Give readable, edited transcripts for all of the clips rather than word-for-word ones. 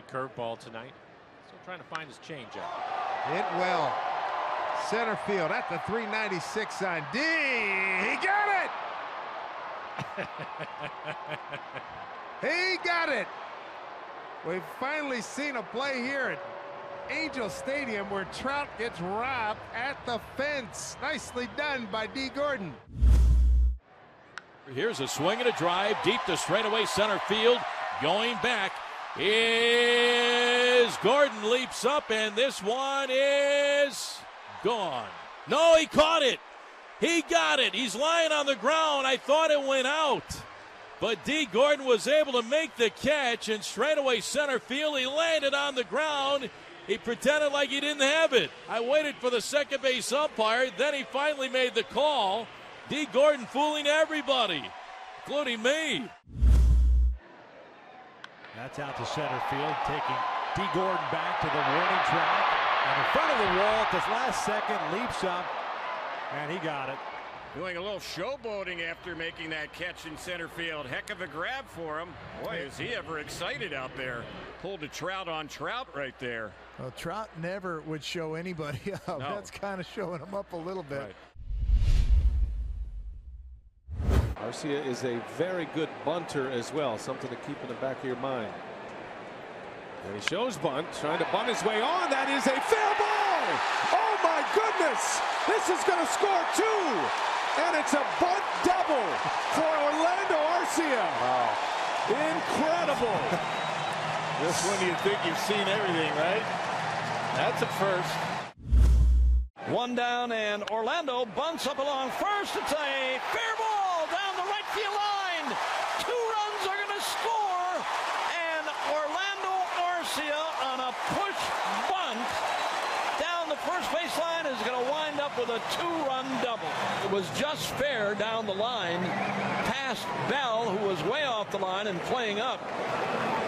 good curveball tonight. Still trying to find his changeup. Hit well. Center field at the 396 sign. D. He got it. He got it. We've finally seen a play here at Angel Stadium where Trout gets robbed at the fence. Nicely done by D. Gordon. Here's a swing and a drive deep to straightaway center field. Going back is Gordon, leaps up, and this one is gone. No, he caught it. He got it. He's lying on the ground. I thought it went out. But D. Gordon was able to make the catch in straightaway center field. He landed on the ground. He pretended like he didn't have it. I waited for the second base umpire. Then he finally made the call. D. Gordon fooling everybody, including me. That's out to center field, taking D. Gordon back to the warning track. And in front of the wall at this last second, leaps up, and he got it. Doing a little showboating after making that catch in center field. Heck of a grab for him. Boy, is he ever excited out there. Pulled a Trout on Trout right there. Well, Trout never would show anybody up. No. That's kind of showing him up a little bit. Right. Arcia is a very good bunter as well, something to keep in the back of your mind. And he shows bunt, trying to bunt his way on. That is a fair ball. Oh my goodness, this is going to score two, and it's a bunt double for Orlando Arcia. Wow, incredible. This one you think you've seen everything, right? That's a first. One down, and Orlando bunts up along first. It's a fair ball down the right field line. 2 runs are going to score, and Orlando Arcia on a push bunt down the first baseline is going to wind up with a 2-run double. It was just fair down the line past Bell, who was way off the line and playing up.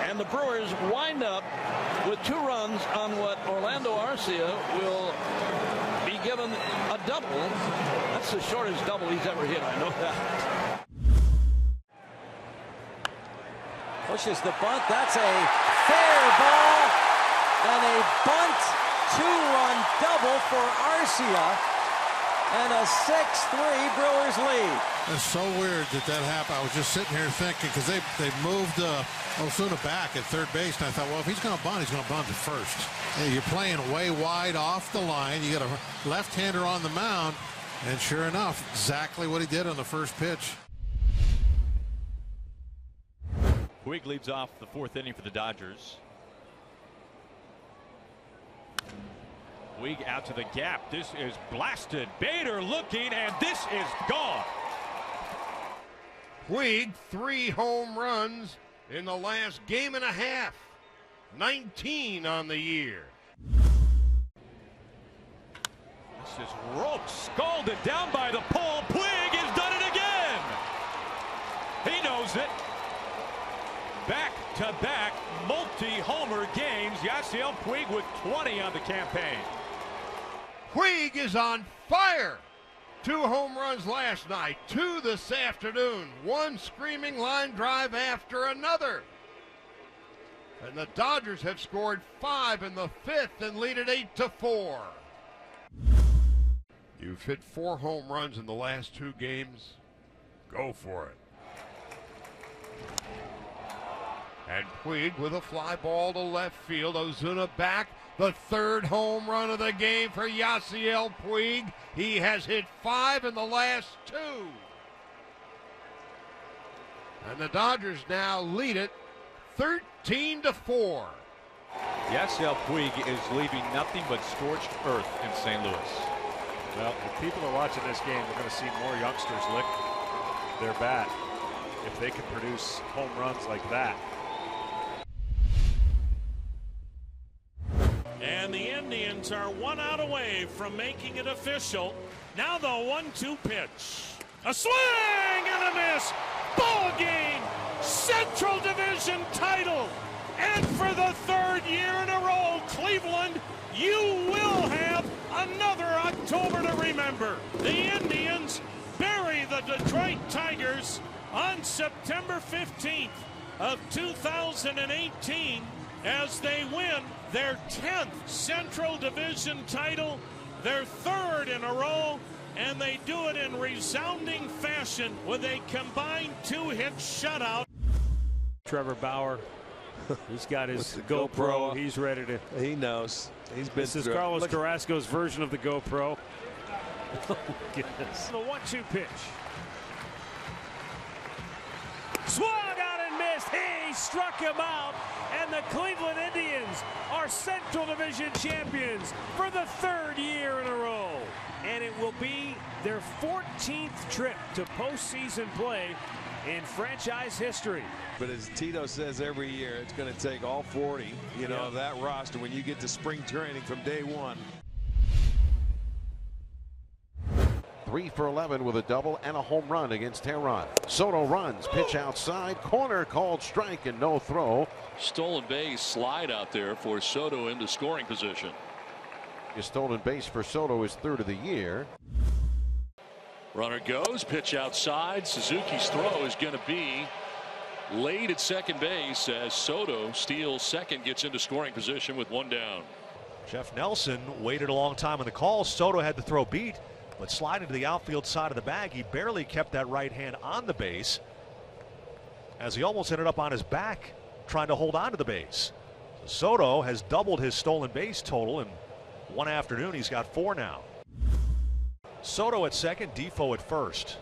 And the Brewers wind up with 2 runs on what Orlando Arcia will be given a double. That's the shortest double he's ever hit. I know that. Pushes the bunt. That's a fair ball and a bunt 2-run double for Arcia. And a 6-3 Brewers lead. It's so weird that happened. I was just sitting here thinking, because they moved Osuna back at third base, and I thought, well, if he's going to bunt, he's going to bunt at first. Hey, you're playing way wide off the line. You got a left-hander on the mound, and sure enough, exactly what he did on the first pitch. Puig leads off the 4th inning for the Dodgers. Puig out to the gap. This is blasted. Bader looking, and this is gone. Puig, 3 home runs in the last game and a half. 19 on the year. This is roped, scalded down by the pole. Puig has done it again. He knows it. Back-to-back multi-homer games. Yasiel Puig with 20 on the campaign. Puig is on fire. 2 home runs last night, 2 this afternoon, 1 screaming line drive after another. And the Dodgers have scored 5 in the 5th and lead it 8-4. You've hit 4 home runs in the last 2 games. Go for it. And Puig with a fly ball to left field. Ozuna back. The 3rd home run of the game for Yasiel Puig. He has hit 5 in the last 2. And the Dodgers now lead it 13-4. Yasiel Puig is leaving nothing but scorched earth in St. Louis. Well, if people are watching this game, they're going to see more youngsters lick their bat if they can produce home runs like that. And the Indians are 1 out away from making it official. Now the 1-2 pitch. A swing and a miss. Ball game. Central Division title. And for the 3rd year in a row, Cleveland, you will have another October to remember. The Indians bury the Detroit Tigers on September 15th of 2018. as they win their 10th Central Division title, their 3rd in a row, and they do it in resounding fashion with a combined 2-hit shutout. Trevor Bauer, he's got his GoPro. He's ready to. He knows. He's been. This is Carlos Carrasco's version of the GoPro. Oh, goodness. The 1-2 pitch. Swung out and missed. He struck him out. And the Cleveland Indians are Central Division champions for the 3rd year in a row. And it will be their 14th trip to postseason play in franchise history. But as Tito says every year, it's going to take all 40, of that roster when you get to spring training from day one. 3 for 11 with a double and a home run against Tehran. Soto runs, pitch outside, corner called strike and no throw. Stolen base slide out there for Soto into scoring position. His stolen base for Soto is 3rd of the year. Runner goes, pitch outside. Suzuki's throw is going to be laid at second base as Soto steals second, gets into scoring position with 1 down. Jeff Nelson waited a long time on the call. Soto had to throw beat, but sliding to the outfield side of the bag, he barely kept that right hand on the base as he almost ended up on his back trying to hold on to the base. So Soto has doubled his stolen base total in one afternoon. He's got 4 now. Soto at second, Defoe at first.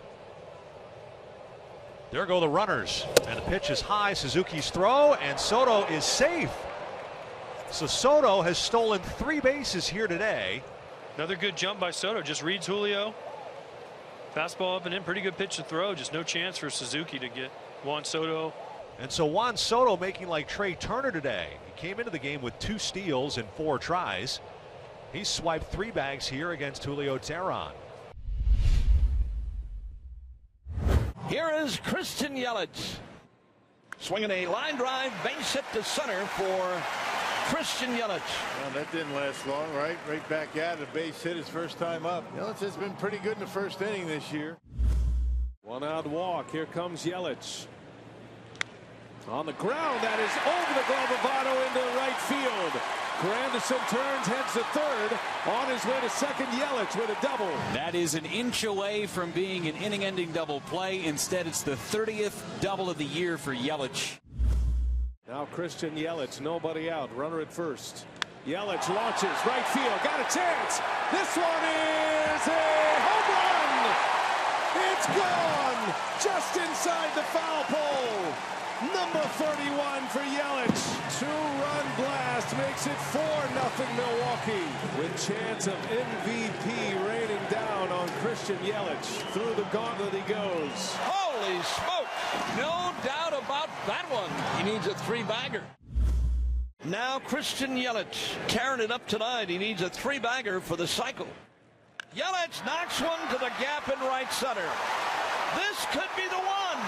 There go the runners, and the pitch is high. Suzuki's throw, and Soto is safe. So Soto has stolen 3 bases here today. Another good jump by Soto, just reads Julio. Fastball up and in, pretty good pitch to throw, just no chance for Suzuki to get Juan Soto. And so Juan Soto making like Trey Turner today. He came into the game with 2 steals and 4 tries. He swiped 3 bags here against Julio Tehran. Here is Christian Yelich. Swinging a line drive, base hit to center for Christian Yelich. Well, that didn't last long, right? Right back at it. Base hit his first time up. Yelich has been pretty good in the first inning this year. 1 out walk. Here comes Yelich. On the ground, that is over the glove of Otto into right field. Granderson turns, heads to third. On his way to second, Yelich with a double. That is an inch away from being an inning-ending double play. Instead, it's the 30th double of the year for Yelich. Now Christian Yelich, nobody out. Runner at first. Yelich launches, right field, got a chance. This one is a home run. It's gone, just inside the foul pole. Number 31 for Yelich. 2-run blast makes it 4-0 Milwaukee. With chance of MVP raining down on Christian Yelich. Through the gauntlet he goes. Holy smoke! No doubt about that one. He needs a 3-bagger. Now Christian Yelich tearing it up tonight. He needs a 3-bagger for the cycle. Yelich knocks one to the gap in right center. This could be the one.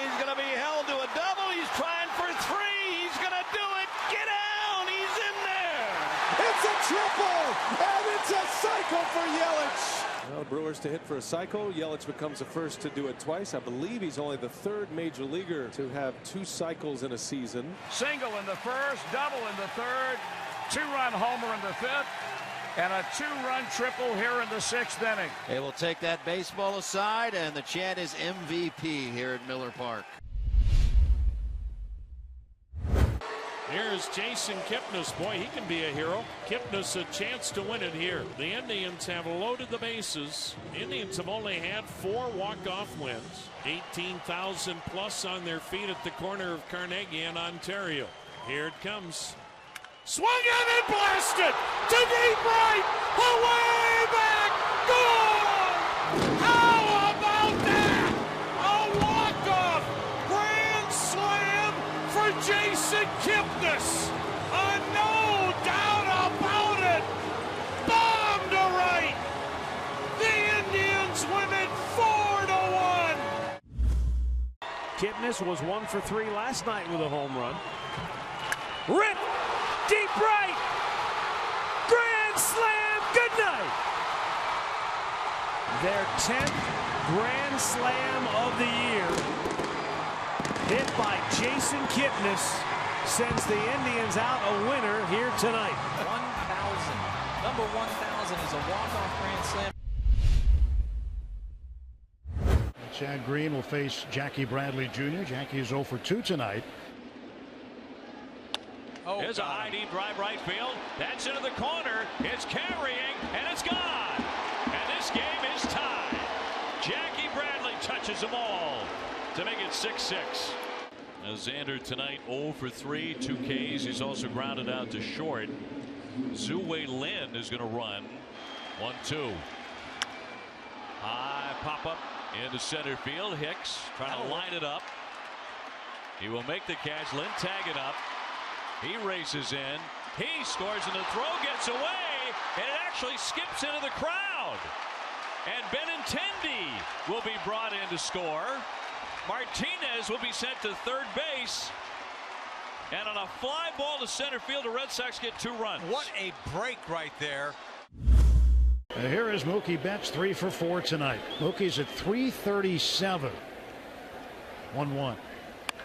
He's going to be held to a double. He's trying for 3. He's going to do it. Get down. He's in there. It's a triple, and it's a cycle for Yelich. Well, Brewers to hit for a cycle. Yelich becomes the first to do it twice. I believe he's only the 3rd major leaguer to have 2 cycles in a season. Single in the first, double in the 3rd, 2-run homer in the 5th, and a 2-run triple here in the 6th inning. They will take that baseball aside, and the chant is MVP here at Miller Park. Here's Jason Kipnis. Boy, he can be a hero. Kipnis a chance to win it here. The Indians have loaded the bases. The Indians have only had 4 walk-off wins. 18,000 plus on their feet at the corner of Carnegie and Ontario. Here it comes. Swung in and blasted to deep right, away back, gone! How about that? A walk-off grand slam for Jason Kipnis. No doubt about it. Bomb to right. The Indians win it 4-1. Kipnis was 1 for 3 last night with a home run. Rip! Deep right! Grand slam! Good night! Their 10th grand slam of the year. Hit by Jason Kipnis. sends the Indians out a winner here tonight. 1,000. Number 1,000 is a walk-off grand slam. Chad Green will face Jackie Bradley Jr. Jackie is 0 for 2 tonight. Here's a high deep drive right field. That's into the corner. It's carrying, and it's gone. And this game is tied. Jackie Bradley touches them all to make it 6-6. Xander tonight 0 for 3, 2 Ks. He's also grounded out to short. Zhu-Wei Lin is going to run. 1-2. High pop up into center field. Hicks trying to line it up. He will make the catch. Lin tagging up. He races in. He scores, and the throw gets away, and it actually skips into the crowd. And Benintendi will be brought in to score. Martinez will be sent to third base. And on a fly ball to center field, the Red Sox get 2 runs. What a break right there. Here is Mookie Betts, 3 for 4 tonight. Mookie's at 337. 1-1.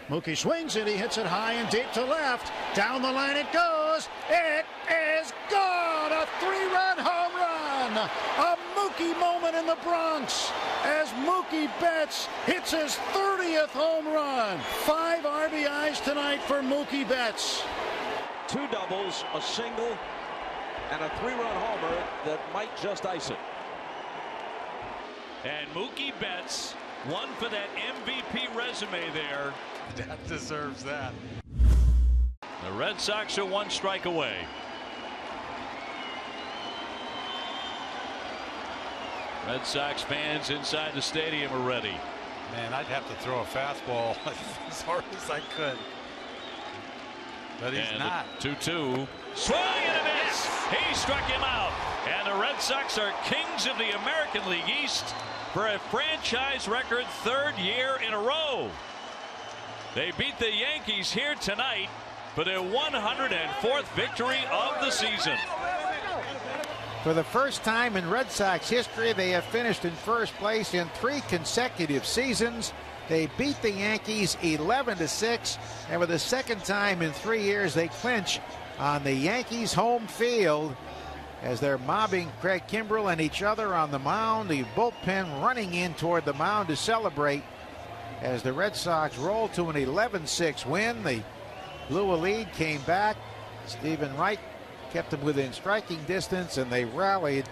Mookie swings it. He hits it high and deep to left. Down the line it goes. It is gone. A 3-run home run. A Mookie moment in the Bronx as Mookie Betts hits his 30th home run. 5 RBIs tonight for Mookie Betts. 2 doubles, a single, and a 3-run homer that might just ice it. And Mookie Betts, one for that MVP resume there. That deserves that. The Red Sox are 1 strike away. Red Sox fans inside the stadium are ready. Man, I'd have to throw a fastball as hard as I could. But he's not. 2-2. Swing and a miss. He struck him out. And the Red Sox are kings of the American League East for a franchise record 3rd year in a row. They beat the Yankees here tonight for their 104th victory of the season. For the first time in Red Sox history, they have finished in first place in 3 consecutive seasons. They beat the Yankees 11-6, and for the second time in 3 years, they clinch on the Yankees' home field as they're mobbing Craig Kimbrell and each other on the mound. The bullpen running in toward the mound to celebrate as the Red Sox roll to an 11-6 win. The blew a lead, came back. Stephen Wright kept them within striking distance, and they rallied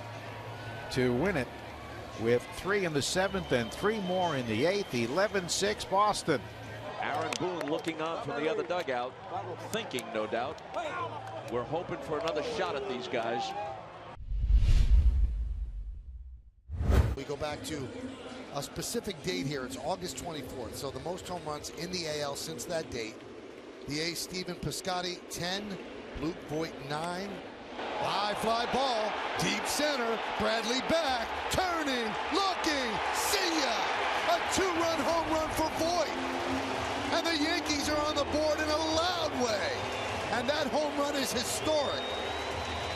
to win it with 3 in the 7th and 3 more in the 8th. 11-6 Boston. Aaron Boone looking on from the other dugout, thinking, no doubt, we're hoping for another shot at these guys. We go back to a specific date here. It's August 24th, so the most home runs in the AL since that date. The ace, Stephen Piscotty, 10. Luke Voigt, 9. High fly ball, deep center. Bradley back, turning, looking, see ya! A 2-run home run for Voigt. And the Yankees are on the board in a loud way. And that home run is historic.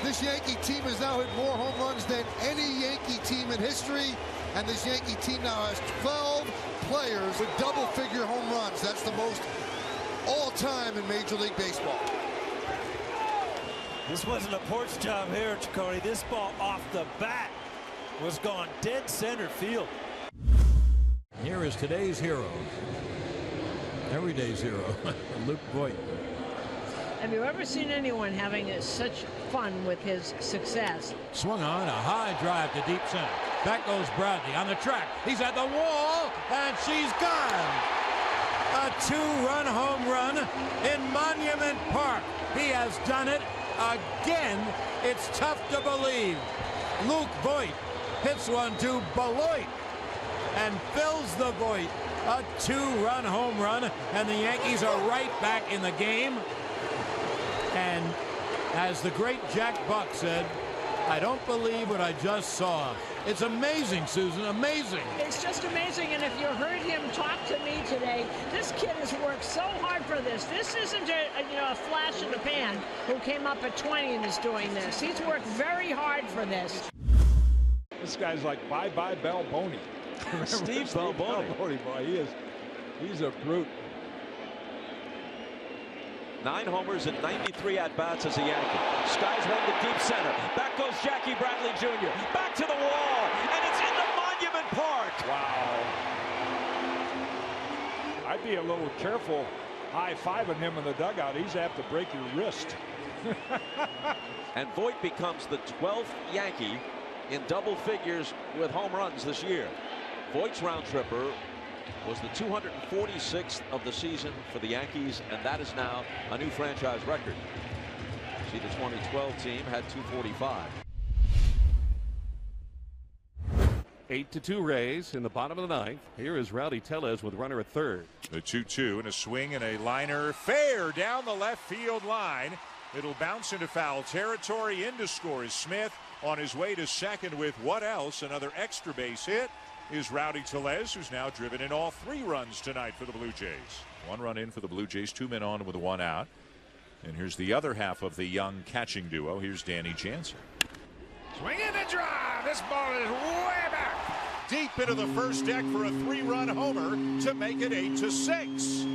This Yankee team has now hit more home runs than any Yankee team in history. And this Yankee team now has 12 players with double-figure home runs. That's the most all-time in Major League Baseball. This wasn't a porch job here, Chaconi. This ball off the bat was gone dead center field. Here is today's hero. Every day's hero, Luke Voigt. Have you ever seen anyone having such fun with his success? Swung on, a high drive to deep center. Back goes Bradley on the track. He's at the wall, and she's gone. A 2-run home run in Monument Park. He has done it again. It's tough to believe. Luke Voigt hits one to Beloit and fills the void. A 2-run home run, and the Yankees are right back in the game. And as the great Jack Buck said, I don't believe what I just saw. It's amazing, Susan, amazing. It's just amazing, and if you heard him talk to me today, this kid has worked so hard for this. This isn't a flash in the pan who came up at 20 and is doing this. He's worked very hard for this. This guy's like bye-bye Balboni. Steve Balboni. Boy, he's a brute. 9 homers and 93 at-bats as a Yankee. Skies one to deep center. Back goes Jackie Bradley Jr. Back to the wall, and it's into Monument Park. Wow. I'd be a little careful high-fiving him in the dugout. He's apt to break your wrist. And Voit becomes the 12th Yankee in double figures with home runs this year. Voigt's round tripper was the 246th of the season for the Yankees, and that is now a new franchise record. See, the 2012 team had 245. 8-2 Rays in the bottom of the 9th. Here is Rowdy Tellez with runner at third. The 2-2 and a swing and a liner fair down the left field line. It'll bounce into foul territory. In to score is Smith on his way to second with what else? Another extra base hit is Rowdy Tellez, who's now driven in all 3 runs tonight for the Blue Jays. 1 run in for the Blue Jays, 2 men on with 1 out. And here's the other half of the young catching duo. Here's Danny Jansen. Swing in the drive. This ball is way back. Deep into the first deck for a 3-run homer to make it 8-6.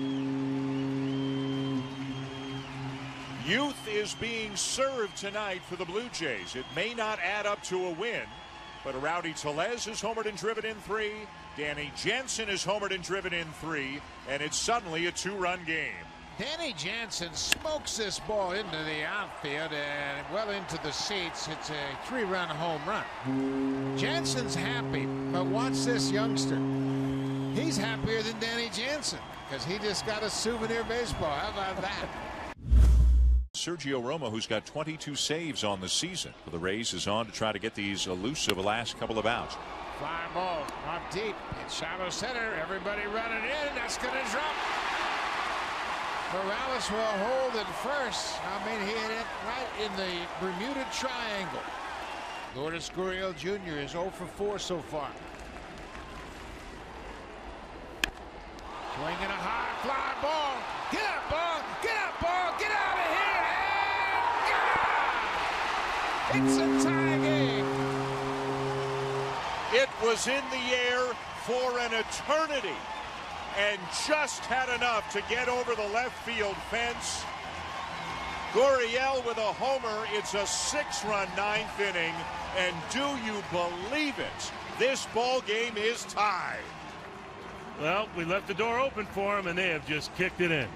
Youth is being served tonight for the Blue Jays. It may not add up to a win, but Rowdy Tellez has homered and driven in 3. Danny Jansen has homered and driven in 3, and it's suddenly a 2-run game. Danny Jansen smokes this ball into the outfield and well into the seats. It's a 3-run home run. Jansen's happy, but watch this youngster. He's happier than Danny Jansen because he just got a souvenir baseball. How about that? Sergio Romo, who's got 22 saves on the season for the Rays, is on to try to get these elusive last couple of outs. Fly ball up deep in shallow center. Everybody running in. That's going to drop. Morales will hold at first. I mean, he hit it right in the Bermuda Triangle. Lourdes Gurriel Jr. is 0 for 4 so far. Swinging a high fly ball. Get up, ball. Get up, ball. Get out of here. And it's a tie game. It was in the air for an eternity and just had enough to get over the left field fence. Gurriel with a homer. It's a 6-run 9th inning, and do you believe it? This ball game is tied. Well, we left the door open for them, and they have just kicked it in.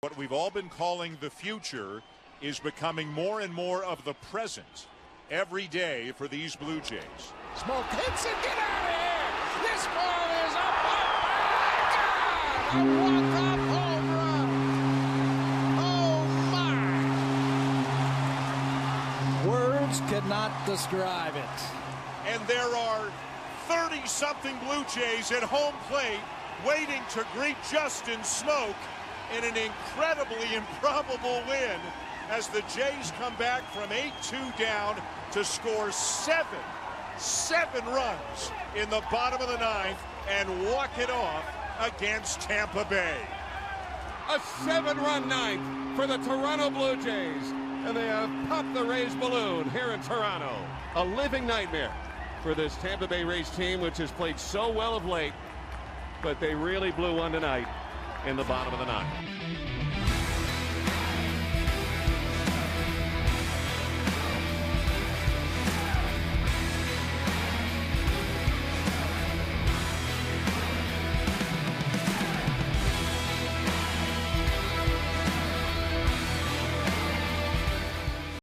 What we've all been calling the future is becoming more and more of the present every day for these Blue Jays. Smoke hits it. Get out of here. This ball is up. A walk-off home run. Oh, my. Words cannot describe it. And there are 30-something Blue Jays at home plate waiting to greet Justin Smoke in an incredibly improbable win as the Jays come back from 8-2 down to score 7 runs in the bottom of the 9th and walk it off against Tampa Bay. A 7-run 9th for the Toronto Blue Jays, and they have popped the Rays balloon here in Toronto. A living nightmare for this Tampa Bay Rays team, which has played so well of late, but they really blew one tonight in the bottom of the 9th.